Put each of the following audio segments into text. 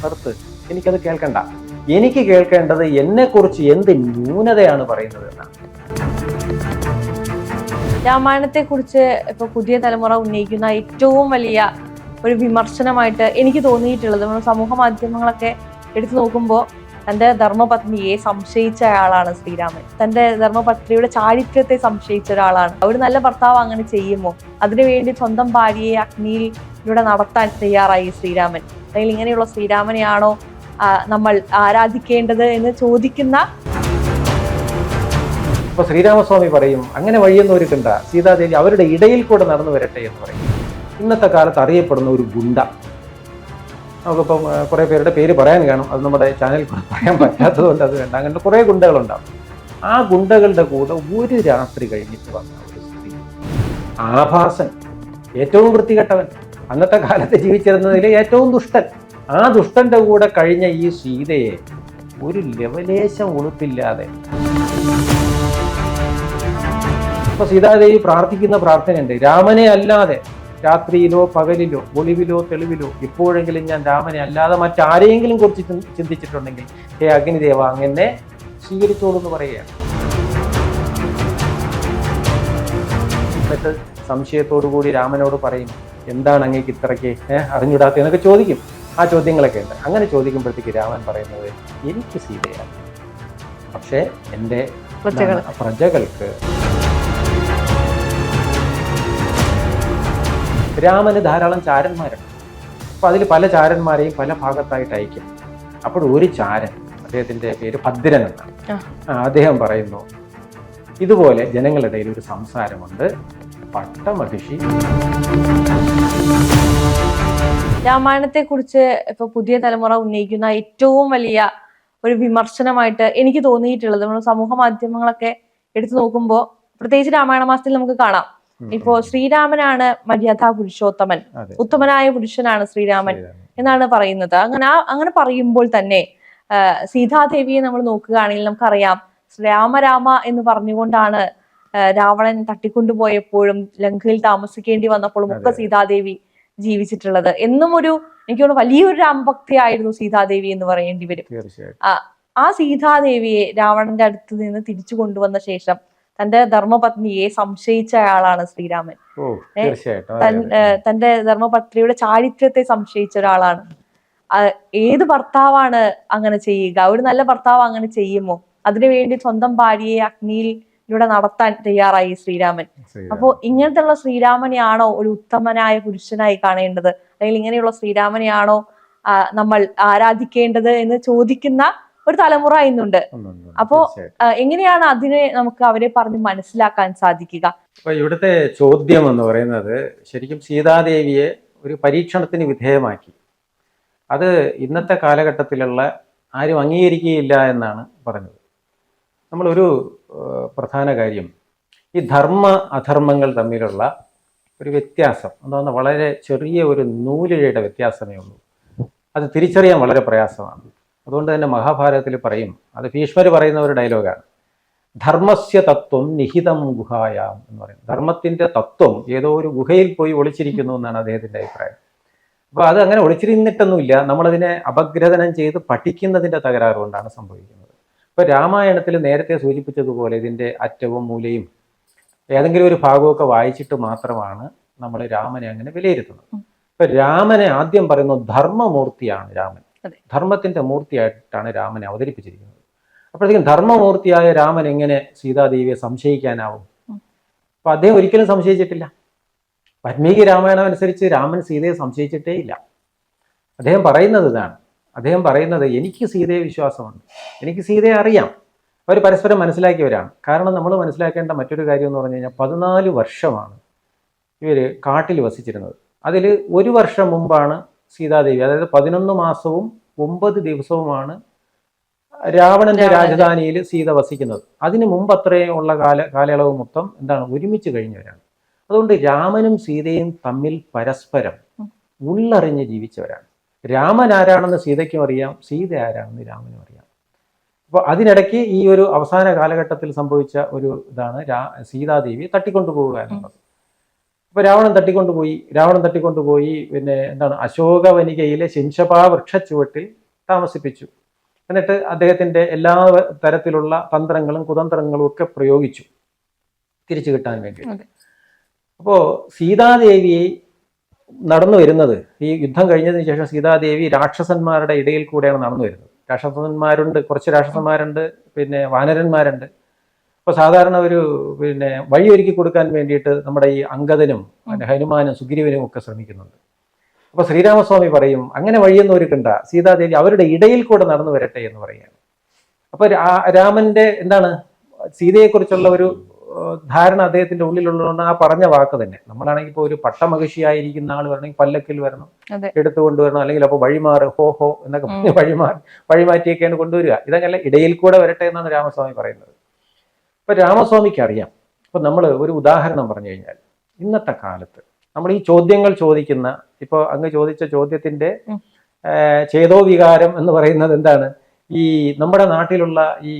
നിർത്ത്, എനിക്കത് കേൾക്കണ്ട. എനിക്ക് കേൾക്കേണ്ടത് എന്നെക്കുറിച്ച് എന്ത് ന്യൂനതയാണ് പറയുന്നത് എന്നാണ്. രാമായണത്തെ കുറിച്ച് ഇപ്പൊ പുതിയ തലമുറ ഉന്നയിക്കുന്ന ഏറ്റവും വലിയ ഒരു വിമർശനമായിട്ട് എനിക്ക് തോന്നിയിട്ടുള്ളത്, നമ്മൾ സമൂഹ മാധ്യമങ്ങളൊക്കെ എടുത്തു നോക്കുമ്പോൾ തന്റെ ധർമ്മപത്നിയെ സംശയിച്ച ആളാണ് ശ്രീരാമൻ. തന്റെ ധർമ്മപത്നിയുടെ ചാരിത്രത്തെ സംശയിച്ച ഒരാളാണ്. ഒരു നല്ല ഭർത്താവ് അങ്ങനെ ചെയ്യുമോ? അതിനുവേണ്ടി സ്വന്തം ഭാര്യയെ അഗ്നിയിലൂടെ നടത്താൻ തയ്യാറായി ശ്രീരാമൻ. അല്ലെങ്കിൽ ഇങ്ങനെയുള്ള ശ്രീരാമനെയാണോ നമ്മൾ ആരാധിക്കേണ്ടത് എന്ന് ചോദിക്കുന്ന. അപ്പൊ ശ്രീരാമസ്വാമി പറയും, അങ്ങനെ വഴിയൊന്നും ഒരുക്കണ്ട, സീതാദേവി അവരുടെ ഇടയിൽ കൂടെ നടന്നു വരട്ടെ എന്ന് പറയും. ഇന്നത്തെ കാലത്ത് അറിയപ്പെടുന്ന ഒരു ഗുണ്ട, നമുക്കിപ്പം കുറേ പേരുടെ പേര് പറയാൻ കാണും, അത് നമ്മുടെ ചാനലിൽ കൂടെ പറയാൻ പറ്റാത്തത് കൊണ്ട് അത് വേണ്ട. അങ്ങനെ കുറേ ഗുണ്ടകളുണ്ടാവും. ആ ഗുണ്ടകളുടെ കൂടെ ഒരു രാത്രി കഴിഞ്ഞിട്ട് വന്ന ഒരു സ്ത്രീ, ആഭാസൻ, ഏറ്റവും വൃത്തികെട്ടവൻ, അന്നത്തെ കാലത്ത് ജീവിച്ചിരുന്നതിൽ ഏറ്റവും ദുഷ്ടൻ, ആ ദുഷ്ടന്റെ കൂടെ കഴിഞ്ഞ ഈ സീതയെ ഒരു ലവലേശം ഉളുപ്പില്ലാതെ. ഇപ്പൊ സീതാദേവി പ്രാർത്ഥിക്കുന്ന പ്രാർത്ഥനയുണ്ട്, രാമനെ അല്ലാതെ രാത്രിയിലോ പകലിലോ ഒളിവിലോ തെളിവിലോ എപ്പോഴെങ്കിലും ഞാൻ രാമനെ അല്ലാതെ മറ്റാരെയെങ്കിലും കുറിച്ച് ചിന്തിച്ചിട്ടുണ്ടെങ്കിൽ ഹേ അഗ്നിദേവ അങ്ങനെ സ്വീകരിച്ചോളൂ എന്ന് പറയുകയാണ്. എന്നിട്ട് സംശയത്തോടു കൂടി രാമനോട് പറയും, എന്താണ് അങ്ങേക്ക് ഇത്രയ്ക്ക് അറിഞ്ഞിടാത്ത എന്നൊക്കെ ചോദിക്കും. ആ ചോദ്യങ്ങളൊക്കെ ഉണ്ട്. അങ്ങനെ ചോദിക്കുമ്പോഴത്തേക്ക് രാമൻ പറയുന്നത്, എനിക്ക് സീതയാണ്, പക്ഷേ എൻ്റെ പ്രജകൾക്ക്. രാമന് ധാരാളം ചാരന്മാരുണ്ട്. അപ്പൊ അതിൽ പല ചാരന്മാരെയും പല ഭാഗത്തായിട്ട് അയക്കും. അപ്പോൾ ഒരു ചാരൻ, അദ്ദേഹത്തിന്റെ പേര് ഭദ്രൻ എന്നാണ്, അദ്ദേഹം പറയുന്നു, ഇതുപോലെ ജനങ്ങളുടെ ഇടയിൽ ഒരു സംസാരമുണ്ട്, പട്ടമഹിഷി. രാമായണത്തെ കുറിച്ച് ഇപ്പൊ പുതിയ തലമുറ ഉന്നയിക്കുന്ന ഏറ്റവും വലിയ ഒരു വിമർശനമായിട്ട് എനിക്ക് തോന്നിയിട്ടുള്ളത്, നമ്മൾ സമൂഹ മാധ്യമങ്ങളൊക്കെ എടുത്തു നോക്കുമ്പോൾ, പ്രത്യേകിച്ച് രാമായണ മാസത്തിൽ നമുക്ക് കാണാം, ഇപ്പോ ശ്രീരാമനാണ് മര്യാദാ പുരുഷോത്തമൻ, ഉത്തമനായ പുരുഷനാണ് ശ്രീരാമൻ എന്നാണ് പറയുന്നത്. അങ്ങനെ പറയുമ്പോൾ തന്നെ സീതാദേവിയെ നമ്മൾ നോക്കുകയാണെങ്കിൽ നമുക്കറിയാം, രാമരാമ എന്ന് പറഞ്ഞുകൊണ്ടാണ് രാവണൻ തട്ടിക്കൊണ്ടുപോയപ്പോഴും ലങ്കയിൽ താമസിക്കേണ്ടി വന്നപ്പോഴും ഒക്കെ സീതാദേവി ജീവിച്ചിട്ടുള്ളത്. എന്നും എനിക്ക് തോന്നുന്നു വലിയൊരു രാമഭക്തിയായിരുന്നു സീതാദേവി എന്ന് പറയേണ്ടി വരും. ആ സീതാദേവിയെ രാവണന്റെ അടുത്ത് നിന്ന് തിരിച്ചു കൊണ്ടുവന്ന ശേഷം തന്റെ ധർമ്മപത്നിയെ സംശയിച്ച ആളാണ് ശ്രീരാമൻ. തന്റെ ധർമ്മപത്നിയുടെ ചാരിത്രത്തെ സംശയിച്ച ഒരാളാണ്. ഏത് ഭർത്താവാണ് അങ്ങനെ ചെയ്യുക? ഒരു നല്ല ഭർത്താവ് അങ്ങനെ ചെയ്യുമോ? അതിനുവേണ്ടി സ്വന്തം ഭാര്യയെ അഗ്നിയിലൂടെ നടത്താൻ തയ്യാറായി ശ്രീരാമൻ. അപ്പോ ഇങ്ങനത്തെയുള്ള ശ്രീരാമനെയാണോ ഒരു ഉത്തമനായ പുരുഷനായി കാണേണ്ടത്? അല്ലെങ്കിൽ ഇങ്ങനെയുള്ള ശ്രീരാമനെയാണോ നമ്മൾ ആരാധിക്കേണ്ടത് എന്ന് ചോദിക്കുന്ന ഒരു തലമുറ ഇന്നുണ്ട്. അപ്പോ എങ്ങനെയാണ് അതിനെ നമുക്ക് അവരെ പറഞ്ഞ് മനസ്സിലാക്കാൻ സാധിക്കുക? അപ്പൊ ഇവിടുത്തെ ചോദ്യം എന്ന് പറയുന്നത്, ശരിക്കും സീതാദേവിയെ ഒരു പരീക്ഷണത്തിന് വിധേയമാക്കി. അത് ഇന്നത്തെ കാലഘട്ടത്തിലുള്ള ആരും അംഗീകരിക്കുകയില്ല എന്നാണ് പറഞ്ഞത്. നമ്മളൊരു പ്രധാന കാര്യം, ഈ ധർമ്മ അധർമ്മങ്ങൾ തമ്മിലുള്ള ഒരു വ്യത്യാസം എന്താണെന്ന്, വളരെ ചെറിയ ഒരു നൂലിഴയുടെ വ്യത്യാസമേ ഉള്ളൂ. അത് തിരിച്ചറിയാൻ വളരെ പ്രയാസമാണ്. അതുകൊണ്ട് തന്നെ മഹാഭാരതത്തിൽ പറയും, അത് ഭീഷ്മർ പറയുന്ന ഒരു ഡയലോഗാണ്, ധർമ്മസ്യ തത്വം നിഹിതം ഗുഹായാം എന്ന് പറയുന്നത്. ധർമ്മത്തിന്റെ തത്വം ഏതോ ഒരു ഗുഹയിൽ പോയി ഒളിച്ചിരിക്കുന്നു എന്നാണ് അദ്ദേഹത്തിന്റെ അഭിപ്രായം. അപ്പോൾ അത് അങ്ങനെ ഒളിച്ചിരുന്നിട്ടൊന്നുമില്ല, നമ്മളതിനെ അപഗ്രഥനം ചെയ്ത് പഠിക്കുന്നതിൻ്റെ തകരാറ് കൊണ്ടാണ് സംഭവിക്കുന്നത്. ഇപ്പോൾ രാമായണത്തിൽ നേരത്തെ സൂചിപ്പിച്ചതുപോലെ ഇതിൻ്റെ അറ്റവും മൂലയും ഏതെങ്കിലും ഒരു ഭാഗമൊക്കെ വായിച്ചിട്ട് മാത്രമാണ് നമ്മൾ രാമനെ അങ്ങനെ വിലയിരുത്തുന്നത്. ഇപ്പൊ രാമനെ ആദ്യം പറയുന്നത് ധർമ്മമൂർത്തിയാണ് രാമൻ, ധർമ്മത്തിന്റെ മൂർത്തിയായിട്ടാണ് രാമനെ അവതരിപ്പിച്ചിരിക്കുന്നത്. അപ്പോഴത്തേക്കും ധർമ്മമൂർത്തിയായ രാമൻ എങ്ങനെ സീതാദേവിയെ സംശയിക്കാനാവും? അപ്പൊ അദ്ദേഹം ഒരിക്കലും സംശയിച്ചിട്ടില്ല. വാൽമീകി രാമായണം അനുസരിച്ച് രാമൻ സീതയെ സംശയിച്ചിട്ടേ ഇല്ല. അദ്ദേഹം പറയുന്നത് ഇതാണ്, അദ്ദേഹം പറയുന്നത്, എനിക്ക് സീതയെ വിശ്വാസമുണ്ട്, എനിക്ക് സീതയെ അറിയാം. അവർ പരസ്പരം മനസ്സിലാക്കിയവരാണ്. കാരണം നമ്മൾ മനസ്സിലാക്കേണ്ട മറ്റൊരു കാര്യം എന്ന് പറഞ്ഞു കഴിഞ്ഞാൽ 14 വർഷമാണ് ഇവർ കാട്ടിൽ വസിച്ചിരുന്നത്. അതിൽ 1 വർഷം മുമ്പാണ് സീതാദേവി, അതായത് 11 മാസവും 9 ദിവസവുമാണ് രാവണന്റെ രാജധാനിയിൽ സീത വസിക്കുന്നത്. അതിന് മുമ്പ് അത്രയും ഉള്ള കാലയളവ് മൊത്തം എന്താണ്, ഒരുമിച്ച് കഴിഞ്ഞവരാണ്. അതുകൊണ്ട് രാമനും സീതയും തമ്മിൽ പരസ്പരം ഉള്ളറിഞ്ഞ് ജീവിച്ചവരാണ്. രാമൻ ആരാണെന്ന് സീതയ്ക്കും അറിയാം, സീത ആരാണെന്ന് രാമനും അറിയാം. അപ്പോൾ അതിനിടയ്ക്ക് ഈ ഒരു അവസാന കാലഘട്ടത്തിൽ സംഭവിച്ച ഒരു ഇതാണ് സീതാദേവിയെ തട്ടിക്കൊണ്ടുപോവുക എന്നുള്ളത്. അപ്പൊ രാവണൻ തട്ടിക്കൊണ്ടുപോയി പിന്നെ എന്താണ് അശോകവനികയിലെ ശിംശപാ വൃക്ഷച്ചുവട്ടിൽ താമസിപ്പിച്ചു. എന്നിട്ട് അദ്ദേഹത്തിന്റെ എല്ലാ തരത്തിലുള്ള തന്ത്രങ്ങളും കുതന്ത്രങ്ങളും ഒക്കെ പ്രയോഗിച്ചു തിരിച്ചു കിട്ടാൻ വേണ്ടി. അപ്പോ സീതാദേവിയെ നടന്നു വരുന്നത്, ഈ യുദ്ധം കഴിഞ്ഞതിന് ശേഷം സീതാദേവി രാക്ഷസന്മാരുടെ ഇടയിൽ കൂടെയാണ് നടന്നു വരുന്നത്. രാക്ഷസന്മാരുണ്ട്, കുറച്ച് രാക്ഷസന്മാരുണ്ട്, പിന്നെ വാനരന്മാരുണ്ട്. അപ്പൊ സാധാരണ ഒരു പിന്നെ വഴിയൊരുക്കി കൊടുക്കാൻ വേണ്ടിയിട്ട് നമ്മുടെ ഈ അംഗദനും ഹനുമാനും സുഗ്രീവനും ഒക്കെ ശ്രമിക്കുന്നുണ്ട്. അപ്പൊ ശ്രീരാമസ്വാമി പറയും അങ്ങനെ വഴിയൊന്നും ഒരുക്കണ്ട, സീതാദേവി അവരുടെ ഇടയിൽ കൂടെ നടന്നു വരട്ടെ എന്ന് പറയുകയാണ്. അപ്പൊ രാമന്റെ എന്താണ് സീതയെക്കുറിച്ചുള്ള ഒരു ധാരണ അദ്ദേഹത്തിന്റെ ഉള്ളിലുള്ളതുകൊണ്ട് ആ പറഞ്ഞ വാക്ക് തന്നെ. നമ്മളാണെങ്കിൽ ഇപ്പോൾ ഒരു പട്ടമഹിഷിയായിരിക്കുന്ന ആൾ വരണമെങ്കിൽ പല്ലക്കിൽ വരണം, എടുത്തുകൊണ്ടുവരണം, അല്ലെങ്കിൽ അപ്പോൾ വഴിമാറ് ഹോ എന്നൊക്കെ പറഞ്ഞ് വഴിമാറ്റിയൊക്കെയാണ് കൊണ്ടുവരിക. ഇതങ്ങനെ ഇടയിൽ കൂടെ വരട്ടെ എന്നാണ് രാമസ്വാമി പറയുന്നത്. അപ്പൊ രാമസ്വാമിക്ക് അറിയാം. അപ്പൊ നമ്മൾ ഒരു ഉദാഹരണം പറഞ്ഞു കഴിഞ്ഞാൽ, ഇന്നത്തെ കാലത്ത് നമ്മൾ ഈ ചോദ്യങ്ങൾ ചോദിക്കുന്ന, ഇപ്പോൾ അങ്ങ് ചോദിച്ച ചോദ്യത്തിന്റെ ചേതോ വികാരം എന്ന് പറയുന്നത് എന്താണ്? ഈ നമ്മുടെ നാട്ടിലുള്ള ഈ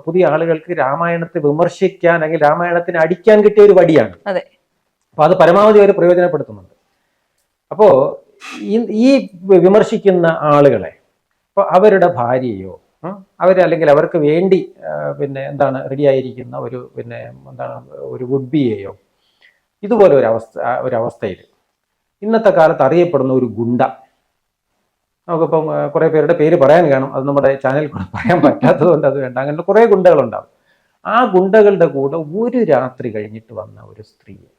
പുതിയ ആളുകൾക്ക് രാമായണത്തെ വിമർശിക്കാൻ അല്ലെങ്കിൽ രാമായണത്തിന് അടിക്കാൻ കിട്ടിയ ഒരു വടിയാണ്. അപ്പൊ അത് പരമാവധി അവർ പ്രയോജനപ്പെടുത്തുന്നുണ്ട്. അപ്പോ ഈ വിമർശിക്കുന്ന ആളുകളെ, ഇപ്പൊ അവരുടെ ഭാര്യയോ അല്ലെങ്കിൽ അവർക്ക് വേണ്ടി പിന്നെ എന്താണ് റെഡിയായിരിക്കുന്ന ഒരു പിന്നെ എന്താണ് ഒരു വുഡ്ബിയെയോ ഇതുപോലെ ഒരവസ്ഥയിൽ ഇന്നത്തെ കാലത്ത് അറിയപ്പെടുന്ന ഒരു ഗുണ്ട, നമുക്കിപ്പം കുറേ പേരുടെ പേര് പറയാൻ കാണും, അത് നമ്മുടെ ചാനലിൽ കൂടെ പറയാൻ പറ്റാത്തത് കൊണ്ട് അത് വേണ്ട. അങ്ങനെ കുറേ ഗുണ്ടകളുണ്ടാവും. ആ ഗുണ്ടകളുടെ കൂടെ ഒരു രാത്രി കഴിഞ്ഞിട്ട് വന്ന ഒരു സ്ത്രീയെ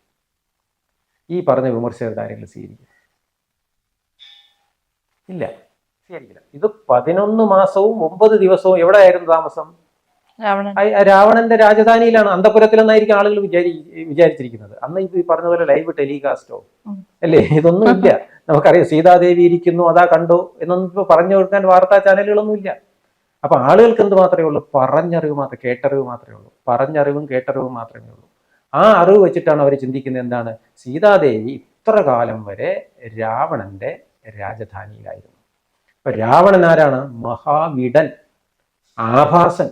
ഈ പറഞ്ഞ വിമർശകരുടെ ആരെങ്കിലും സ്വീകരിക്കും? ഇല്ല, സ്വീകരിക്കില്ല. ഇത് 11 മാസവും 9 ദിവസവും എവിടെയായിരുന്നു താമസം? രാവണന്റെ രാജധാനിയിലാണ്, അന്തപുരത്തിലെന്നായിരിക്കും ആളുകൾ വിചാരിച്ചിരിക്കുന്നത്. അന്ന് ഇത് പറഞ്ഞ പോലെ ലൈവ് ടെലികാസ്റ്റോ അല്ലേ, ഇതൊന്നും ഇല്ല. നമുക്കറിയാം സീതാദേവി ഇരിക്കുന്നു, അതാ കണ്ടോ എന്നൊന്നും ഇപ്പൊ പറഞ്ഞു കൊടുക്കാൻ വാർത്താ ചാനലുകളൊന്നും ഇല്ല. അപ്പൊ ആളുകൾക്ക് എന്ത് മാത്രമേ ഉള്ളൂ? കേട്ടറിവ് മാത്രമേ ഉള്ളൂ. പറഞ്ഞറിവും കേട്ടറിവും മാത്രമേ ഉള്ളൂ. ആ അറിവ് വെച്ചിട്ടാണ് അവർ ചിന്തിക്കുന്നത് എന്താണ്, സീതാദേവി ഇത്ര കാലം വരെ രാവണന്റെ രാജധാനിയിലായിരുന്നു. അപ്പൊ രാവണൻ ആരാണ്? മഹാവിടൻ, ആഭാസൻ,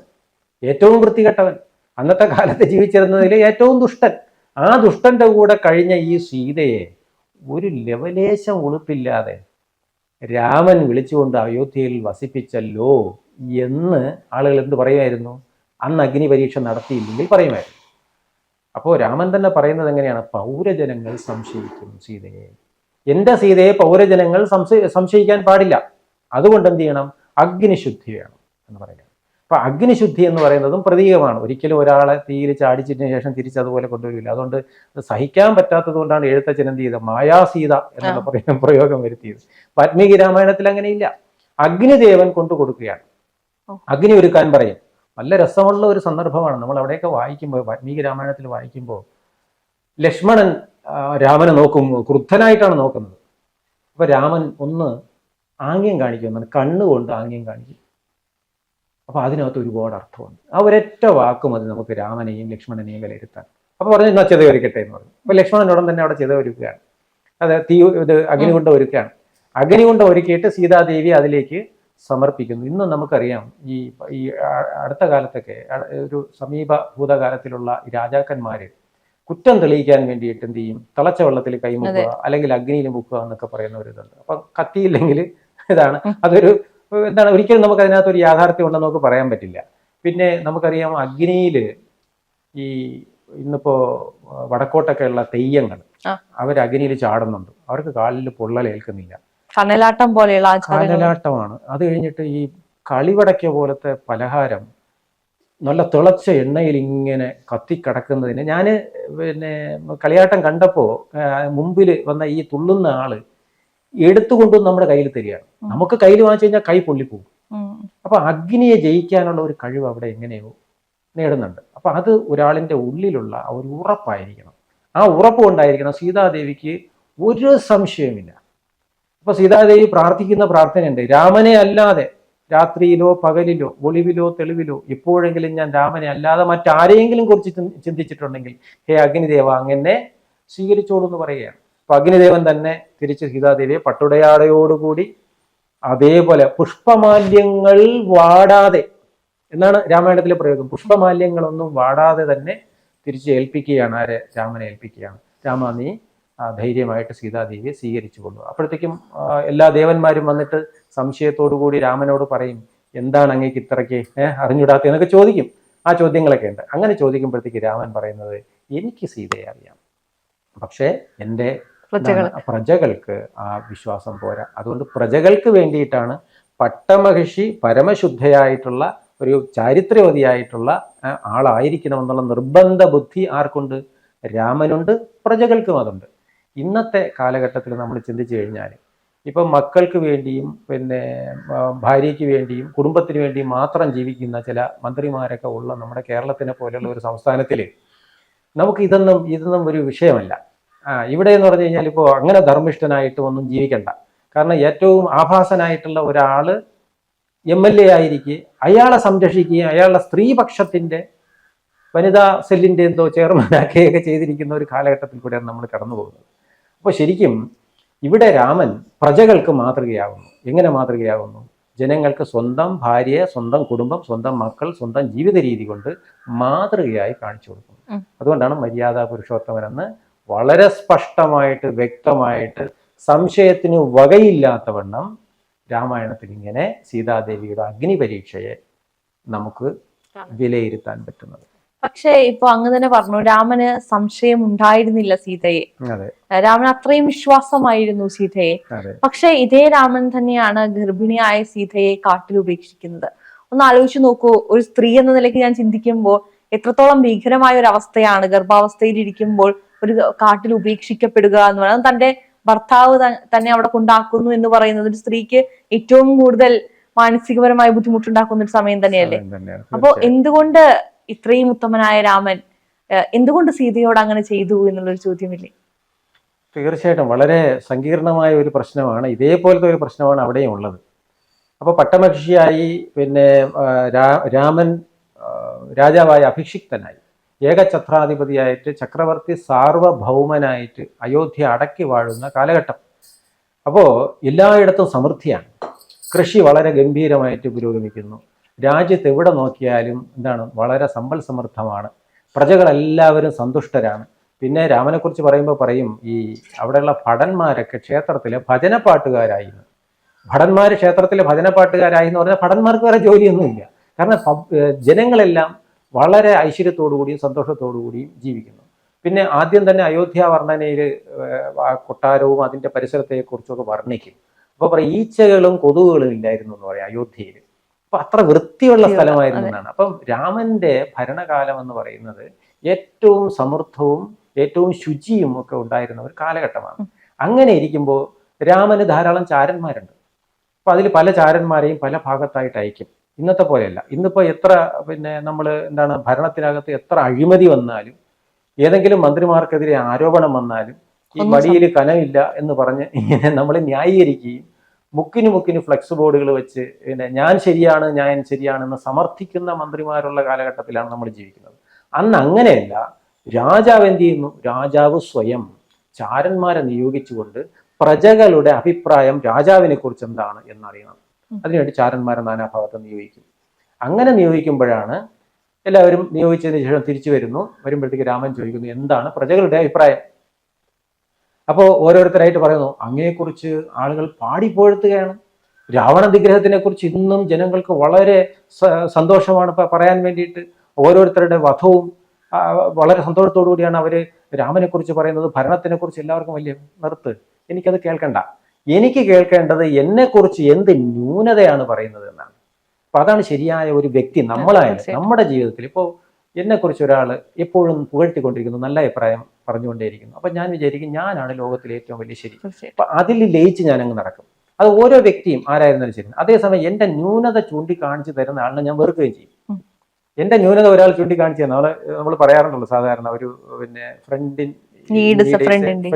ഏറ്റവും വൃത്തികെട്ടവൻ, അന്നത്തെ കാലത്ത് ജീവിച്ചിരുന്നതിൽ ഏറ്റവും ദുഷ്ടൻ. ആ ദുഷ്ടന്റെ കൂടെ കഴിഞ്ഞ ഈ സീതയെ ഒരു ലവലേശം ഉളുപ്പില്ലാതെ രാമൻ വിളിച്ചുകൊണ്ട് അയോധ്യയിൽ വസിപ്പിച്ചല്ലോ എന്ന് ആളുകൾ എന്ത് പറയുമായിരുന്നു? അന്ന് അഗ്നി പരീക്ഷ നടത്തിയില്ലെങ്കിൽ പറയുമായിരുന്നു. അപ്പോൾ രാമൻ തന്നെ പറയുന്നത് എങ്ങനെയാണ്? പൗരജനങ്ങൾ സംശയിക്കും സീതയെ. എൻ്റെ സീതയെ പൗരജനങ്ങൾ സംശയിക്കാൻ പാടില്ല. അതുകൊണ്ട് എന്ത് ചെയ്യണം? അഗ്നിശുദ്ധി വേണം എന്ന് പറയുക. അപ്പൊ അഗ്നിശുദ്ധി എന്ന് പറയുന്നതും പ്രതീകമാണ്. ഒരിക്കലും ഒരാളെ തീയിൽ ചാടിച്ചതിന് ശേഷം തിരിച്ചതുപോലെ കൊണ്ടുവരില്ല. അതുകൊണ്ട് സഹിക്കാൻ പറ്റാത്തത് കൊണ്ടാണ് എഴുത്തച്ഛൻ എന്ത് ചെയ്തത്? മായാസീത എന്നുള്ള പ്രയോഗം വരുത്തിയത്. വാൽമീകി രാമായണത്തിൽ അങ്ങനെയില്ല. അഗ്നിദേവൻ കൊണ്ടു കൊടുക്കുകയാണ്, അഗ്നി ഒരുക്കാൻ പറയും. നല്ല രസമുള്ള ഒരു സന്ദർഭമാണ്. നമ്മൾ അവിടെയൊക്കെ വായിക്കുമ്പോൾ, വാൽമീകി രാമായണത്തിൽ വായിക്കുമ്പോൾ ലക്ഷ്മണൻ രാമനെ ക്രുദ്ധനായിട്ടാണ് നോക്കുന്നത്. അപ്പൊ രാമൻ ഒന്ന് ആംഗ്യം കാണിക്കുമെന്നാണ്, കണ്ണുകൊണ്ട് ആംഗ്യം കാണിക്കും. അപ്പൊ അതിനകത്ത് ഒരുപാട് അർത്ഥമുണ്ട്. ആ ഒരൊറ്റ വാക്ക് മതി നമുക്ക് രാമനെയും ലക്ഷ്മണനെയും വിലയിരുത്താൻ. അപ്പൊ പറഞ്ഞു എന്നാ ചെത ഒരുക്കട്ടെ എന്ന് പറഞ്ഞു. അപ്പൊ ലക്ഷ്മണനോടൻ തന്നെ അവിടെ ചെത ഒരുക്കുകയാണ്. അത് അഗ്നികുണ്ഡം ഒരുക്കുകയാണ്. അഗ്നികുണ്ഡം ഒരുക്കിയിട്ട് സീതാദേവി അതിലേക്ക് സമർപ്പിക്കുന്നു. ഇന്ന് നമുക്കറിയാം ഈ അടുത്ത കാലത്തൊക്കെ ഒരു സമീപ ഭൂതകാലത്തിലുള്ള രാജാക്കന്മാര് കുറ്റം തെളിയിക്കാൻ വേണ്ടിയിട്ട് എന്ത് ചെയ്യും? തിളച്ച വെള്ളത്തിൽ കൈമുക്കുക, അല്ലെങ്കിൽ അഗ്നിയിൽ മുക്കുക എന്നൊക്കെ പറയുന്ന ഒരു ഇതുണ്ട്. അപ്പൊ കത്തിയില്ലെങ്കിൽ ഇതാണ്, അതൊരു എന്താണ്, ഒരിക്കലും നമുക്ക് അതിനകത്ത് ഒരു യാഥാർത്ഥ്യം ഉണ്ടെന്ന് നമുക്ക് പറയാൻ പറ്റില്ല. പിന്നെ നമുക്കറിയാം അഗ്നിയിൽ ഇന്നിപ്പോ വടക്കോട്ടൊക്കെ ഉള്ള തെയ്യങ്ങൾ അവർ അഗ്നിയിൽ ചാടുന്നുണ്ട്. അവർക്ക് കാലിൽ പൊള്ളലേൽക്കുന്നില്ല. കനലാട്ടം പോലെയുള്ള കനലാട്ടമാണ്. അത് കഴിഞ്ഞിട്ട് ഈ കളിവടക്ക പോലത്തെ പലഹാരം നല്ല തിളച്ച എണ്ണയിൽ ഇങ്ങനെ കത്തിക്കിടക്കുന്നതിന് ഞാൻ പിന്നെ കളിയാട്ടം കണ്ടപ്പോ മുമ്പിൽ വന്ന ഈ തുള്ളുന്ന ആള് എടുത്തുകൊണ്ടും നമ്മുടെ കയ്യിൽ തരികയാണ്. നമുക്ക് കയ്യിൽ വാങ്ങിച്ചു കഴിഞ്ഞാൽ കൈ പൊള്ളിപ്പോകും. അപ്പൊ അഗ്നിയെ ജയിക്കാനുള്ള ഒരു കഴിവ് അവിടെ എങ്ങനെയോ നേടുന്നുണ്ട്. അപ്പൊ അത് ഒരാളിന്റെ ഉള്ളിലുള്ള ഒരു ഉറപ്പായിരിക്കണം. ആ ഉറപ്പ് കൊണ്ടായിരിക്കണം സീതാദേവിക്ക് ഒരു സംശയമില്ല. അപ്പൊ സീതാദേവി പ്രാർത്ഥിക്കുന്ന പ്രാർത്ഥനയുണ്ട്, രാമനെ അല്ലാതെ രാത്രിയിലോ പകലിലോ ഒളിവിലോ തെളിവിലോ എപ്പോഴെങ്കിലും ഞാൻ രാമനെ അല്ലാതെ മറ്റാരെയെങ്കിലും കുറിച്ച് ചിന്തിച്ചിട്ടുണ്ടെങ്കിൽ ഹേ അഗ്നിദേവ അങ്ങനെ സ്വീകരിച്ചോളൂ എന്ന് പറയുകയാണ്. അപ്പൊ അഗ്നിദേവൻ തന്നെ തിരിച്ച് സീതാദേവിയെ പട്ടുടയാടയോടുകൂടി അതേപോലെ പുഷ്പമാല്യങ്ങൾ വാടാതെ എന്നാണ് രാമായണത്തിലെ പ്രയോഗം. പുഷ്പമാല്യങ്ങളൊന്നും വാടാതെ തന്നെ തിരിച്ച് ഏൽപ്പിക്കുകയാണ്. ആരെ? രാമനെ ഏൽപ്പിക്കുകയാണ്. രാമ നീ ധൈര്യമായിട്ട് സീതാദേവിയെ സ്വീകരിച്ചു കൊണ്ടു. അപ്പോഴത്തേക്കും എല്ലാ ദേവന്മാരും വന്നിട്ട് സംശയത്തോടു കൂടി രാമനോട് പറയും, എന്താണ് അങ്ങേക്ക് ഇത്രയ്ക്ക് അറിഞ്ഞുകൂടാത്ത എന്നൊക്കെ ചോദിക്കും. ആ ചോദ്യങ്ങളൊക്കെ ഉണ്ട്. അങ്ങനെ ചോദിക്കുമ്പോഴത്തേക്ക് രാമൻ പറയുന്നത്, എനിക്ക് സീതയെ അറിയാം, പക്ഷേ എൻ്റെ പ്രജകൾക്ക് ആ വിശ്വാസം പോരാ. അതുകൊണ്ട് പ്രജകൾക്ക് വേണ്ടിയിട്ടാണ് പട്ടമഹിഷി പരമശുദ്ധയായിട്ടുള്ള ഒരു ചാരിത്രവതിയായിട്ടുള്ള ആളായിരിക്കണമെന്നുള്ള നിർബന്ധ ബുദ്ധി ആർക്കുണ്ട്? രാമനുണ്ട്, പ്രജകൾക്കും അതുണ്ട്. ഇന്നത്തെ കാലഘട്ടത്തിൽ നമ്മൾ ചിന്തിച്ചു കഴിഞ്ഞാൽ ഇപ്പം മക്കൾക്ക് വേണ്ടിയും പിന്നെ ഭാര്യയ്ക്ക് വേണ്ടിയും കുടുംബത്തിന് വേണ്ടിയും മാത്രം ജീവിക്കുന്ന ചില മന്ത്രിമാരൊക്കെ ഉള്ള നമ്മുടെ കേരളത്തിനെ പോലെയുള്ള ഒരു സംസ്ഥാനത്തിൽ നമുക്ക് ഇതൊന്നും ഒരു വിഷയമല്ല. ഇവിടെ എന്ന് പറഞ്ഞു കഴിഞ്ഞാൽ ഇപ്പോൾ അങ്ങനെ ധർമ്മിഷ്ഠനായിട്ട് ഒന്നും ജീവിക്കണ്ട. കാരണം ഏറ്റവും ആഭാസനായിട്ടുള്ള ഒരാൾ MLA ആയിരിക്കെ അയാളെ സംരക്ഷിക്കുകയും അയാളുടെ സ്ത്രീപക്ഷത്തിൻ്റെ വനിതാ സെല്ലിൻ്റെ എന്തോ ചെയർമാനാക്കുകയൊക്കെ ചെയ്തിരിക്കുന്ന ഒരു കാലഘട്ടത്തിൽ കൂടെയാണ് നമ്മൾ കടന്നു പോകുന്നത്. അപ്പോൾ ശരിക്കും ഇവിടെ രാമൻ പ്രജകൾക്ക് മാതൃകയാകുന്നു. എങ്ങനെ മാതൃകയാകുന്നു? ജനങ്ങൾക്ക് സ്വന്തം ഭാര്യയെ, സ്വന്തം കുടുംബം, സ്വന്തം മക്കൾ, സ്വന്തം ജീവിത രീതി കൊണ്ട് മാതൃകയായി കാണിച്ചു കൊടുക്കുന്നു. അതുകൊണ്ടാണ് മര്യാദാ പുരുഷോത്തമനെന്ന് വളരെ സ്പഷ്ടമായിട്ട് വ്യക്തമായിട്ട് സംശയത്തിന് വകയില്ലാത്തവണ്ണം രാമായണത്തിൽ ഇങ്ങനെ സീതാദേവിയുടെ അഗ്നി പരീക്ഷയെ നമുക്ക് വിലയിരുത്താൻ പറ്റുന്നത്. പക്ഷെ ഇപ്പൊ അങ്ങ് തന്നെ പറഞ്ഞു, രാമന് സംശയം ഉണ്ടായിരുന്നില്ല സീതയെ. രാമൻ അത്രയും വിശ്വാസമായിരുന്നു സീതയെ. പക്ഷെ ഇതേ രാമൻ തന്നെയാണ് ഗർഭിണിയായ സീതയെ കാട്ടിൽ ഉപേക്ഷിക്കുന്നത്. ഒന്ന് ആലോചിച്ച് നോക്കൂ. ഒരു സ്ത്രീ എന്ന നിലയ്ക്ക് ഞാൻ ചിന്തിക്കുമ്പോൾ എത്രത്തോളം ഭീകരമായ ഒരു അവസ്ഥയാണ് ഗർഭാവസ്ഥയിൽ ഇരിക്കുമ്പോൾ ഒരു കാട്ടിൽ ഉപേക്ഷിക്കപ്പെടുക എന്ന് പറയുന്നത്. തന്റെ ഭർത്താവ് തന്നെ അവിടെ കൊണ്ടാക്കുന്നു എന്ന് പറയുന്നത് ഒരു സ്ത്രീക്ക് ഏറ്റവും കൂടുതൽ മാനസികപരമായ ബുദ്ധിമുട്ടുണ്ടാക്കുന്ന ഒരു സമയം തന്നെയല്ലേ. അപ്പോ എന്തുകൊണ്ട് ഇത്രയും ഉത്തമനായ രാമൻ എന്തുകൊണ്ട് സീതയോട് അങ്ങനെ ചെയ്തു എന്നുള്ളൊരു ചോദ്യമില്ലേ? തീർച്ചയായിട്ടും വളരെ സങ്കീർണമായ ഒരു പ്രശ്നമാണ്. ഇതേപോലത്തെ ഒരു പ്രശ്നമാണ് അവിടെയും ഉള്ളത്. അപ്പോൾ പട്ടമഹിഷിയായി പിന്നെ രാമൻ രാജാവായി അഭിഷിക്തനായി ഏകഛത്രാധിപതിയായിട്ട് ചക്രവർത്തി സാർവഭൗമനായിട്ട് അയോധ്യ അടക്കി വാഴുന്ന കാലഘട്ടം. അപ്പോൾ എല്ലായിടത്തും സമൃദ്ധിയാണ്. കൃഷി വളരെ ഗംഭീരമായിട്ട് പുരോഗമിക്കുന്നു. രാജ്യത്ത് എവിടെ നോക്കിയാലും എന്താണ്, വളരെ സമ്പൽ സമൃദ്ധമാണ്. പ്രജകളെല്ലാവരും സന്തുഷ്ടരാണ്. പിന്നെ രാമനെക്കുറിച്ച് പറയുമ്പോൾ പറയും, ഈ അവിടെയുള്ള ഭടന്മാരൊക്കെ ക്ഷേത്രത്തിലെ ഭജനപ്പാട്ടുകാരായിരുന്നു. ഭടന്മാർ ക്ഷേത്രത്തിലെ ഭജനപ്പാട്ടുകാരായി എന്ന് പറഞ്ഞാൽ ഭടന്മാർക്ക് വേറെ ജോലിയൊന്നുമില്ല. കാരണം ജനങ്ങളെല്ലാം വളരെ ഐശ്വര്യത്തോടുകൂടിയും സന്തോഷത്തോടുകൂടിയും ജീവിക്കുന്നു. പിന്നെ ആദ്യം തന്നെ അയോധ്യ വർണ്ണനയിൽ ആ കൊട്ടാരവും അതിൻ്റെ പരിസരത്തെക്കുറിച്ചൊക്കെ വർണ്ണിക്കും. അപ്പോൾ പറയും, ഈച്ചകളും കൊതുകുകളും ഇല്ലായിരുന്നു എന്ന് പറയാം അയോധ്യയിൽ. അപ്പൊ അത്ര വൃത്തിയുള്ള സ്ഥലമായിരുന്നു എന്നാണ്. അപ്പം രാമന്റെ ഭരണകാലം എന്ന് പറയുന്നത് ഏറ്റവും സമൃദ്ധവും ഏറ്റവും ശുചിയും ഒക്കെ ഉണ്ടായിരുന്ന ഒരു കാലഘട്ടമാണ്. അങ്ങനെ ഇരിക്കുമ്പോൾ രാമന് ധാരാളം ചാരന്മാരുണ്ട്. അപ്പൊ അതിൽ പല ചാരന്മാരെയും പല ഭാഗത്തായിട്ട് അയക്കും. ഇന്നത്തെ പോലെയല്ല. ഇന്നിപ്പോൾ എത്ര പിന്നെ നമ്മൾ എന്താണ് ഭരണത്തിനകത്ത് എത്ര അഴിമതി വന്നാലും ഏതെങ്കിലും മന്ത്രിമാർക്കെതിരെ ആരോപണം വന്നാലും ഈ വടിയിൽ കനമില്ല എന്ന് പറഞ്ഞ് ഇങ്ങനെ നമ്മൾ ന്യായീകരിക്കുകയും മുക്കിന് ഫ്ലെക്സ് ബോർഡുകൾ വെച്ച് പിന്നെ ഞാൻ ശരിയാണെന്ന് സമർത്ഥിക്കുന്ന മന്ത്രിമാരുള്ള കാലഘട്ടത്തിലാണ് നമ്മൾ ജീവിക്കുന്നത്. അന്ന് അങ്ങനെയല്ല. രാജാവ് എന്ത് ചെയ്യുന്നു? രാജാവ് സ്വയം ചാരന്മാരെ നിയോഗിച്ചുകൊണ്ട് പ്രജകളുടെ അഭിപ്രായം രാജാവിനെ കുറിച്ച് എന്താണ് എന്നറിയണം. അതിനുവേണ്ടി ചാരന്മാരെ നാനാഭാഗത്ത് നിയോഗിക്കും. അങ്ങനെ നിയോഗിക്കുമ്പോഴാണ് എല്ലാവരും നിയോഗിച്ചതിന് ശേഷം തിരിച്ചു വരുമ്പോഴത്തേക്ക് രാമൻ ചോദിക്കുന്നു, എന്താണ് പ്രജകളുടെ അഭിപ്രായം? അപ്പോൾ ഓരോരുത്തരായിട്ട് പറയുന്നു, അങ്ങയെക്കുറിച്ച് ആളുകൾ പാടിപ്പോഴ്ത്തുകയാണ്. രാവണ വിഗ്രഹത്തിനെ കുറിച്ച് ഇന്നും ജനങ്ങൾക്ക് വളരെ സന്തോഷമാണ് പറയാൻ വേണ്ടിയിട്ട്. ഓരോരുത്തരുടെ വധവും വളരെ സന്തോഷത്തോടു കൂടിയാണ് അവർ രാമനെക്കുറിച്ച് പറയുന്നത്. ഭരണത്തിനെക്കുറിച്ച് എല്ലാവർക്കും വലിയ നിർത്ത്, എനിക്കത് കേൾക്കണ്ട. എനിക്ക് കേൾക്കേണ്ടത് എന്നെക്കുറിച്ച് എന്ത് ന്യൂനതയാണ് പറയുന്നത് എന്നാണ്. അപ്പൊ അതാണ് ശരിയായ ഒരു വ്യക്തി. നമ്മളായാലും നമ്മുടെ ജീവിതത്തിൽ ഇപ്പോൾ എന്നെക്കുറിച്ച് ഒരാൾ എപ്പോഴും പുകഴ്ത്തിക്കൊണ്ടിരിക്കുന്നു, നല്ല അഭിപ്രായം പറഞ്ഞുകൊണ്ടേയിരിക്കുന്നു. അപ്പൊ ഞാൻ വിചാരിക്കും, ഞാനാണ് ലോകത്തിലെ ഏറ്റവും വലിയ ശരി. അപ്പൊ അതിൽ ലയിച്ച് ഞാനങ്ങ് നടക്കും. അത് ഓരോ വ്യക്തിയും ആരായിരുന്നാലും ശരി. അതേസമയം എന്റെ ന്യൂനത ചൂണ്ടിക്കാണിച്ച് തരുന്ന ആളിനെ ഞാൻ വെറുക്കുകയും ചെയ്യും. എന്റെ ന്യൂനത ഒരാൾ ചൂണ്ടിക്കാണിച്ച് തന്ന നമ്മൾ പറയാറുണ്ടല്ലോ സാധാരണ, ഒരു പിന്നെ ഫ്രണ്ടിൻ്റെ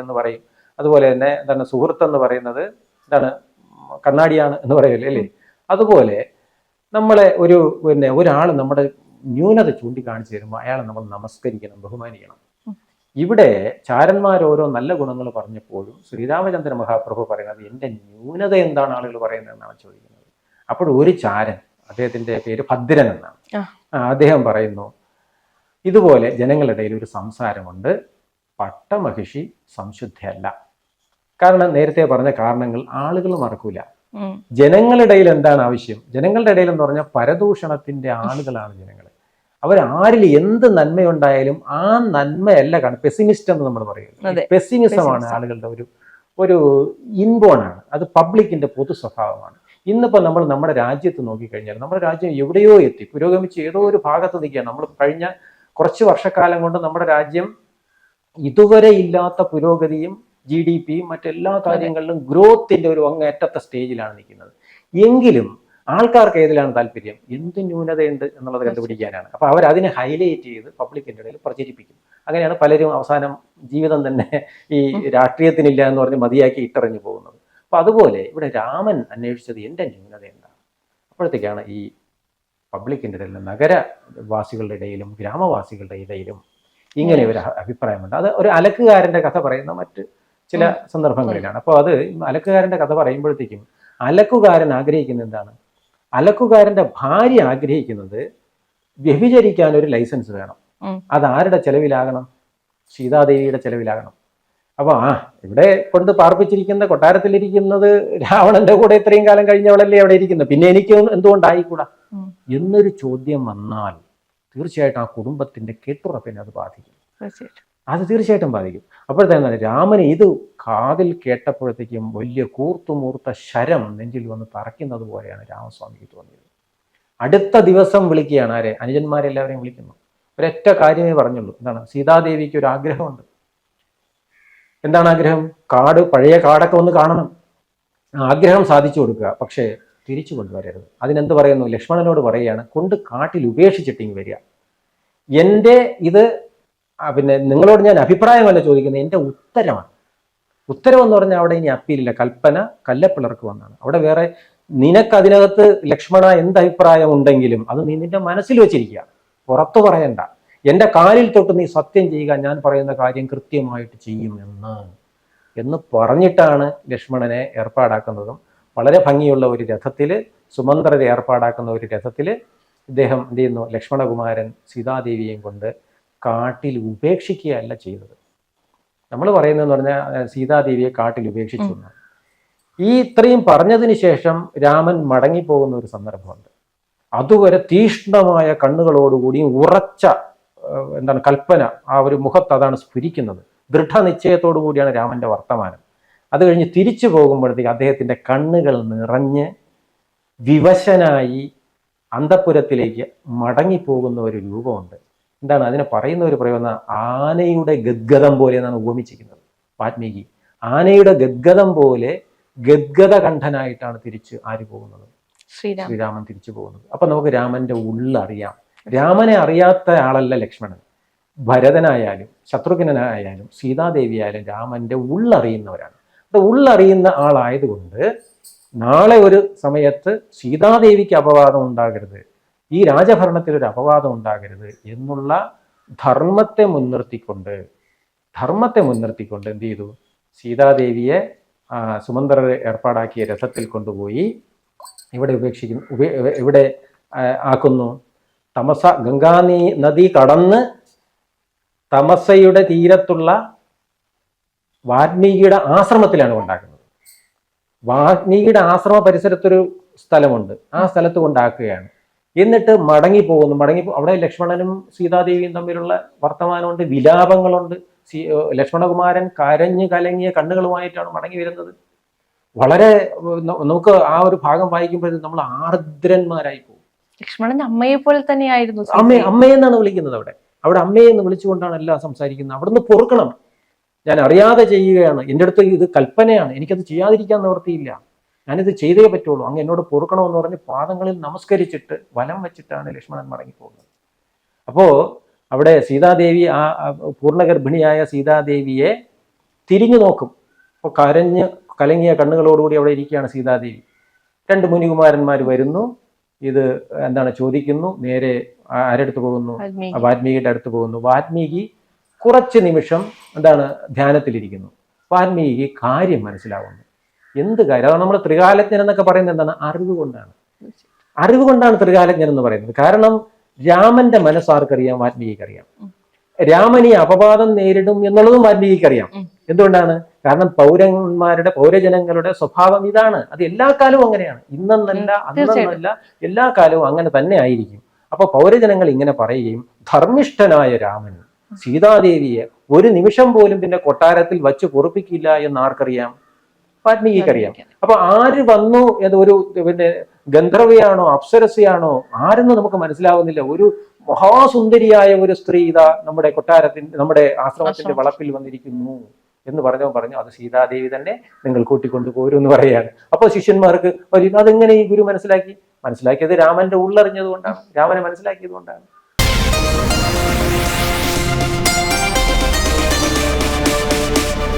എന്ന് പറയും. അതുപോലെ തന്നെ എന്താണ് സുഹൃത്ത് എന്ന് പറയുന്നത് എന്താണ് കണ്ണാടിയാണ് എന്ന് പറയല്ലേ അല്ലേ. അതുപോലെ നമ്മളെ ഒരാൾ നമ്മുടെ ന്യൂനത ചൂണ്ടിക്കാണിച്ചു തരുമ്പോൾ അയാളെ നമ്മൾ നമസ്കരിക്കണം, ബഹുമാനിക്കണം. ഇവിടെ ചാരന്മാർ ഓരോ നല്ല ഗുണങ്ങൾ പറഞ്ഞപ്പോഴും ശ്രീരാമചന്ദ്ര മഹാപ്രഭു പറയുന്നത് എൻ്റെ ന്യൂനത എന്താണ് ആളുകൾ പറയുന്നത് എന്നാണ് ചോദിക്കുന്നത്. അപ്പോൾ ഒരു ചാരൻ, അദ്ദേഹത്തിന്റെ പേര് ഭദ്രൻ എന്നാണ്, അദ്ദേഹം പറയുന്നു, ഇതുപോലെ ജനങ്ങളുടെ ഇടയിൽ ഒരു സംസാരമുണ്ട്. പട്ടമഹിഷി സംശുദ്ധയല്ല. കാരണം നേരത്തെ പറഞ്ഞ കാരണങ്ങൾ ആളുകൾ മറക്കൂല. ജനങ്ങളുടെ ഇടയിൽ എന്താണ് ആവശ്യം? ജനങ്ങളുടെ ഇടയിൽ എന്ന് പറഞ്ഞാൽ പരദൂഷണത്തിന്റെ ആളുകളാണ് ജനങ്ങൾ. അവരാരിൽ എന്ത് നന്മയുണ്ടായാലും ആ നന്മയല്ല കാണും. പെസിമിസ്റ്റ് എന്ന് നമ്മൾ പറയുന്നത് പെസിമിസമാണ് ആളുകളുടെ ഒരു ഇൻബോണാണ്. അത് പബ്ലിക്കിന്റെ പൊതു സ്വഭാവമാണ്. ഇന്നിപ്പോൾ നമ്മൾ നമ്മുടെ രാജ്യത്ത് നോക്കിക്കഴിഞ്ഞാൽ നമ്മുടെ രാജ്യം എവിടെയോ എത്തി, പുരോഗമിച്ച് ഏതോ ഒരു ഭാഗത്ത് നിൽക്കുകയാണ്. നമ്മൾ കഴിഞ്ഞ കുറച്ച് വർഷക്കാലം കൊണ്ട് നമ്മുടെ രാജ്യം ഇതുവരെ ഇല്ലാത്ത പുരോഗതിയും GDPയും മറ്റെല്ലാ കാര്യങ്ങളിലും ഗ്രോത്തിന്റെ ഒരു അങ്ങേറ്റത്തെ സ്റ്റേജിലാണ് നിൽക്കുന്നത്. എങ്കിലും ആൾക്കാർക്ക് ഏതിലാണ് താല്പര്യം? എന്ത് ന്യൂനതയുണ്ട് എന്നുള്ളത് കണ്ടുപിടിക്കാനാണ്. അപ്പൊ അവരതിനെ ഹൈലൈറ്റ് ചെയ്ത് പബ്ലിക്കിന്റെ ഇടയിൽ പ്രചരിപ്പിക്കും. അങ്ങനെയാണ് പലരും അവസാനം ജീവിതം തന്നെ ഈ രാഷ്ട്രീയത്തിനില്ല എന്ന് പറഞ്ഞ് മതിയാക്കി ഇട്ടെറിഞ്ഞു പോകുന്നത്. അപ്പൊ അതുപോലെ ഇവിടെ രാമൻ അന്വേഷിച്ചത് എന്റെ ന്യൂനത എന്താണ്. അപ്പോഴത്തേക്കാണ് ഈ പബ്ലിക്കിന്റെ ഇടയിലും നഗരവാസികളുടെ ഇടയിലും ഗ്രാമവാസികളുടെ ഇടയിലും ഇങ്ങനെ ഒരു അഭിപ്രായമുണ്ട്. അത് ഒരു അലക്കുകാരന്റെ കഥ പറയുന്ന മറ്റ് ചില സന്ദർഭങ്ങളിലാണ്. അപ്പോൾ അത് അലക്കുകാരന്റെ കഥ പറയുമ്പോഴത്തേക്കും അലക്കുകാരൻ ആഗ്രഹിക്കുന്നത് എന്താണ്? അലക്കുകാരന്റെ ഭാര്യ ആഗ്രഹിക്കുന്നത് വ്യഭിചരിക്കാൻ ഒരു ലൈസൻസ് വേണം. അത് ആരുടെ ചെലവിലാകണം? സീതാദേവിയുടെ ചെലവിലാകണം. അപ്പൊ ഇവിടെ കൊണ്ട് പാർപ്പിച്ചിരിക്കുന്ന കൊട്ടാരത്തിലിരിക്കുന്നത് രാവണന്റെ കൂടെ ഇത്രയും കാലം കഴിഞ്ഞവളല്ലേ അവിടെ ഇരിക്കുന്നത്, പിന്നെ എനിക്ക് എന്തുകൊണ്ടായിക്കൂടാ എന്നൊരു ചോദ്യം വന്നാൽ തീർച്ചയായിട്ടും ആ കുടുംബത്തിന്റെ കെട്ടുറപ്പിനെ അത് ബാധിക്കും. അത് തീർച്ചയായിട്ടും ബാധിക്കും. അപ്പോഴത്തേക്കും രാമന് ഇത് കാതിൽ കേട്ടപ്പോഴത്തേക്കും വലിയ കൂർത്തുമൂർത്ത ശരം നെഞ്ചിൽ വന്ന് തറയ്ക്കുന്നത് പോലെയാണ് രാമസ്വാമിക്ക് തോന്നിയത്. അടുത്ത ദിവസം വിളിക്കുകയാണ് ആരെ? അനുജന്മാരെല്ലാവരെയും വിളിക്കുന്നു. ഒരൊറ്റ കാര്യമേ പറഞ്ഞുള്ളൂ. എന്താണ്? സീതാദേവിക്ക് ഒരു ആഗ്രഹമുണ്ട്. എന്താണ് ആഗ്രഹം? പഴയ കാടൊക്കെ ഒന്ന് കാണണം. ആഗ്രഹം സാധിച്ചു കൊടുക്കുക, പക്ഷേ തിരിച്ചു കൊണ്ടുവരരുത്. അതിനെന്ത് പറയുന്നു? ലക്ഷ്മണനോട് പറയുകയാണ്, കൊണ്ട് കാട്ടിൽ ഉപേക്ഷിച്ചിട്ടിങ് വരിക. എൻ്റെ ഇത് പിന്നെ നിങ്ങളോട് ഞാൻ അഭിപ്രായമല്ല ചോദിക്കുന്നത്, എൻ്റെ ഉത്തരമാണ്. ഉത്തരവെന്ന് പറഞ്ഞാൽ അവിടെ ഇനി അപ്പീലില്ല. കൽപ്പന കല്ലപ്പിളർക്ക് വന്നാണ്. അവിടെ വേറെ നിനക്കതിനകത്ത് ലക്ഷ്മണ എന്ത് അഭിപ്രായം ഉണ്ടെങ്കിലും അത് നീ നിന്റെ മനസ്സിൽ വെച്ചിരിക്കുക, പുറത്തു പറയണ്ട. എൻ്റെ കാലിൽ തൊട്ട് നീ സത്യം ചെയ്യുക, ഞാൻ പറയുന്ന കാര്യം കൃത്യമായിട്ട് ചെയ്യും എന്ന് പറഞ്ഞിട്ടാണ് ലക്ഷ്മണനെ ഏർപ്പാടാക്കുന്നതും. വളരെ ഭംഗിയുള്ള ഒരു രഥത്തിൽ, സുമന്ത്രരെ ഏർപ്പാടാക്കുന്ന ഒരു രഥത്തിൽ ഇദ്ദേഹം എന്ത് ചെയ്യുന്നു? ലക്ഷ്മണകുമാരൻ സീതാദേവിയെയും കൊണ്ട് കാട്ടിൽ ഉപേക്ഷിക്കുകയല്ല ചെയ്തത്. നമ്മൾ പറയുന്നതെന്ന് പറഞ്ഞാൽ സീതാദേവിയെ കാട്ടിൽ ഉപേക്ഷിച്ചു എന്നാണ്. ഈ ഇത്രയും പറഞ്ഞതിന് ശേഷം രാമൻ മടങ്ങിപ്പോകുന്ന ഒരു സന്ദർഭമുണ്ട്. അതുവരെ തീഷ്ണമായ കണ്ണുകളോടുകൂടിയും ഉറച്ച കൽപ്പന ആ ഒരു മുഖത്ത് അതാണ് സ്ഫുരിക്കുന്നത്. ദൃഢനിശ്ചയത്തോടു കൂടിയാണ് രാമന്റെ വർത്തമാനം. അത് കഴിഞ്ഞ് തിരിച്ചു പോകുമ്പോഴത്തേക്ക് അദ്ദേഹത്തിന്റെ കണ്ണുകൾ നിറഞ്ഞ് വിവശനായി അന്തഃപുരത്തിലേക്ക് മടങ്ങിപ്പോകുന്ന ഒരു രൂപമുണ്ട്. എന്താണ് അതിനെ പറയുന്ന ഒരു പ്രയോഗം? ആനയുടെ ഗദ്ഗതം പോലെ എന്നാണ് ഉപമിച്ചിരിക്കുന്നത് വാൽമീകി. ആനയുടെ ഗദ്ഗതം പോലെ ഗദ്ഗതകണ്ഠനായിട്ടാണ് തിരിച്ച് ആര് പോകുന്നത്? ശ്രീരാമൻ തിരിച്ചു പോകുന്നത്. അപ്പൊ നമുക്ക് രാമന്റെ ഉള്ളറിയാം. രാമനെ അറിയാത്ത ആളല്ല ലക്ഷ്മണൻ. ഭരതനായാലും ശത്രുഘ്നനായാലും സീതാദേവിയായാലും രാമന്റെ ഉള്ളറിയുന്നവരാണ്. അത് ഉള്ളറിയുന്ന ആളായതുകൊണ്ട് നാളെ ഒരു സമയത്ത് സീതാദേവിക്ക് അപവാദം ഉണ്ടാകരുത്, ഈ രാജഭരണത്തിൽ ഒരു അപവാദം ഉണ്ടാകരുത് എന്നുള്ള ധർമ്മത്തെ മുൻനിർത്തിക്കൊണ്ട് എന്ത് ചെയ്തു? സീതാദേവിയെ സുമന്ത്രർ ഏർപ്പാടാക്കിയ രഥത്തിൽ കൊണ്ടുപോയി ഇവിടെ ആക്കുന്നു. ഗംഗാ നദി കടന്ന് തമസയുടെ തീരത്തുള്ള വാൽമീകിയുടെ ആശ്രമത്തിലാണ് കൊണ്ടാക്കുന്നത്. വാൽമീകിയുടെ ആശ്രമ പരിസരത്തൊരു സ്ഥലമുണ്ട്, ആ സ്ഥലത്ത് കൊണ്ടാക്കുകയാണ്. എന്നിട്ട് മടങ്ങിപ്പോകുന്നു. അവിടെ ലക്ഷ്മണനും സീതാദേവിയും തമ്മിലുള്ള വർത്തമാനമുണ്ട്, വിലാപങ്ങളുണ്ട്. ലക്ഷ്മണകുമാരൻ കരഞ്ഞു കലങ്ങിയ കണ്ണുകളുമായിട്ടാണ് മടങ്ങി വരുന്നത്. വളരെ നമുക്ക് ആ ഒരു ഭാഗം വായിക്കുമ്പോഴേ നമ്മൾ ആർദ്രന്മാരായി പോകും. ലക്ഷ്മണൻ അമ്മയെ പോലെ തന്നെയായിരുന്നു. അമ്മയെന്നാണ് വിളിക്കുന്നത്. അവിടെ അമ്മയെന്ന് വിളിച്ചുകൊണ്ടാണ് എല്ലാം സംസാരിക്കുന്നത്. അവിടുന്ന് പൊറുക്കണം, ഞാൻ അറിയാതെ ചെയ്യുകയാണ്, എൻ്റെ അടുത്ത് ഇത് കൽപ്പനയാണ്, എനിക്കത് ചെയ്യാതിരിക്കാൻ നിവൃത്തിയില്ല, ഞാനിത് ചെയ്തേ പറ്റുള്ളൂ, അങ്ങ് എന്നോട് പൊറുക്കണമെന്ന് പറഞ്ഞ് പാദങ്ങളിൽ നമസ്കരിച്ചിട്ട് വലം വെച്ചിട്ടാണ് ലക്ഷ്മണൻ മടങ്ങിപ്പോകുന്നത്. അപ്പോൾ അവിടെ സീതാദേവി, ആ പൂർണ്ണഗർഭിണിയായ സീതാദേവിയെ തിരിഞ്ഞു നോക്കും. അപ്പോൾ കലങ്ങിയ കണ്ണുകളോടുകൂടി അവിടെ ഇരിക്കുകയാണ് സീതാദേവി. രണ്ട് മുനികുമാരന്മാർ വരുന്നു, ഇത് ചോദിക്കുന്നു. നേരെ ആരടുത്ത് പോകുന്നു? വാൽമീകിയുടെ അടുത്ത് പോകുന്നു. വാൽമീകി കുറച്ച് നിമിഷം ധ്യാനത്തിലിരിക്കുന്നു. വാൽമീകി കാര്യം മനസ്സിലാവുന്നു. എന്ത് കാര്യം? അതാണ് നമ്മൾ ത്രികാലജ്ഞൻ എന്നൊക്കെ പറയുന്നത്. എന്താണ്? അറിവ് കൊണ്ടാണ് ത്രികാലജ്ഞൻ എന്ന് പറയുന്നത്. കാരണം രാമന്റെ മനസ്സാർക്കറിയാം, വാൽമീകിക്ക് അറിയാം. രാമന് ഈ അപവാദം നേരിടും എന്നുള്ളതും വാൽമീകിക്കറിയാം. എന്തുകൊണ്ടാണ്? കാരണം പൗരജനങ്ങളുടെ സ്വഭാവം ഇതാണ്. അത് എല്ലാ കാലവും അങ്ങനെയാണ്. ഇന്നെന്നല്ല, അന്നെന്നല്ല, എല്ലാ കാലവും അങ്ങനെ തന്നെ ആയിരിക്കും. അപ്പൊ പൗരജനങ്ങൾ ഇങ്ങനെ പറയുകയും ധർമ്മിഷ്ഠനായ രാമൻ സീതാദേവിയെ ഒരു നിമിഷം പോലും പിന്നെ കൊട്ടാരത്തിൽ വച്ച് പൊറുപ്പിക്കില്ല എന്ന് ആർക്കറിയാം? വാൽമീകിക്കറിയാം. അപ്പൊ ആര് വന്നു എന്നൊരു പിന്നെ ഗന്ധർവയാണോ അപ്സരസയാണോ ആരെന്ന് നമുക്ക് മനസ്സിലാവുന്നില്ല. ഒരു മഹാസുന്ദരിയായ ഒരു സ്ത്രീ ഇതാ നമ്മുടെ നമ്മുടെ ആശ്രമത്തിന്റെ വളപ്പിൽ വന്നിരിക്കുന്നു എന്ന് പറഞ്ഞു അത് സീതാദേവി തന്നെ, നിങ്ങൾ കൂട്ടിക്കൊണ്ടു പോരും എന്ന് പറയാണ്. അപ്പൊ ശിഷ്യന്മാർക്ക് അതെങ്ങനെ ഈ ഗുരു മനസ്സിലാക്കിയത് രാമന്റെ ഉള്ളറിഞ്ഞത് കൊണ്ടാണ്, രാമനെ മനസ്സിലാക്കിയത് കൊണ്ടാണ്.